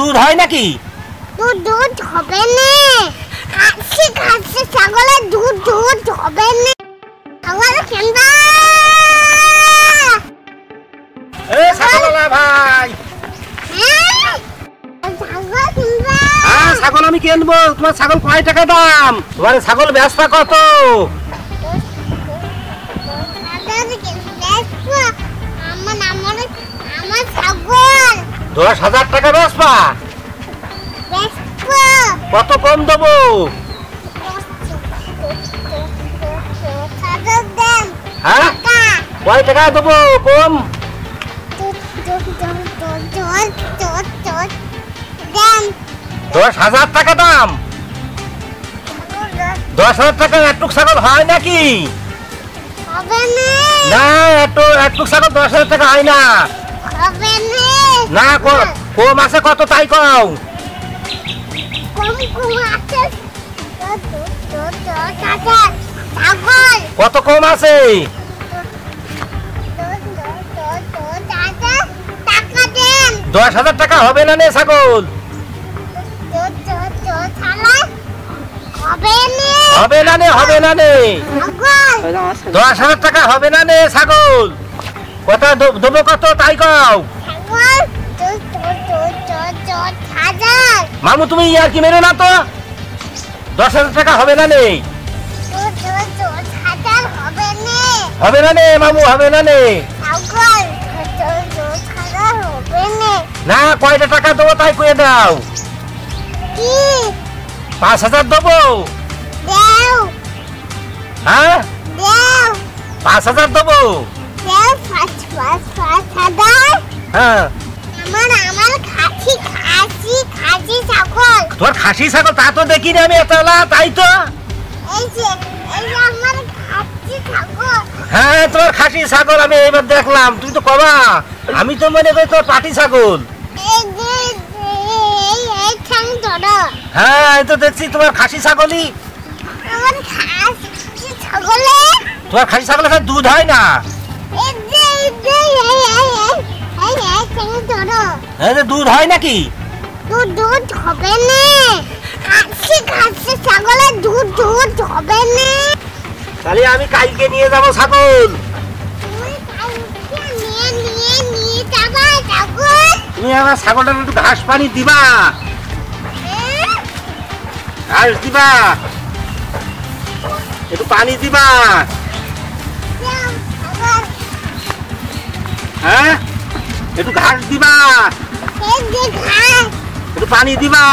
দুধ হয় নাকি? দুধ হবে না, খাসি ছাগলের দুধ হবে না। ছাগল কিনবা? ছাগলওয়ালা ভাই, ছাগল কিনবা? ছাগল আমি কিনবো। তোমার ছাগল কয় টাকা দাম? তোমার ছাগল বেচবা কত? আমার ছাগল 10,000 টাকা বেচবা? কত কম দেবো? হ্যাঁ, কয় টাকা দেবো কম? 10,000 টাকা দাম। 10,000 টাকা একটু ছাগল হয় নাকি? না, একটু ছাগল 10,000 টাকা হয় না। না, কম আছে কত তাই কও। কত কম আছে? 10,000 টাকা হবে না নে ছাগল? হবে না নে, হবে না নে। 10,000 টাকা হবে না নে ছাগল। কত দেবো কত তাই কও। মামু তুমি আর কি মেরো না তো। 10,000 টাকা হবে না নে। হবে না নে মামু, হবে না নে। না, কয়টা টাকা দেবো তাই কয়ে দাও। 5,000 দেবো? হ্যাঁ, 5,000 দেবো। হ্যাঁ, তোমার খাসি ছাগল তা তো দেখিনি আমি এতলা, তাই তো। হ্যাঁ, তোমার খাসি ছাগল আমি এবার দেখলাম। তুমি তো কবা, আমি তো মনে করি তোমার পাটি ছাগল। হ্যাঁ, এই তো দেখছি তোমার খাসি ছাগলই। তোমার খাসি ছাগলের দুধ হয় না? দুধ হয় নাকি? দুধ হবে না, খাসি ছাগলের দুধ হবে না। তাহলে আমি কালকে নিয়ে যাবো ছাগল। তুমি আমার ছাগলটার একটু ঘাস পানি দিবা, ঘাস দিবা, একটু পানি দিবা। হ্যাঁ, একটু ঘাস দিবা, একটু পানি দিবা।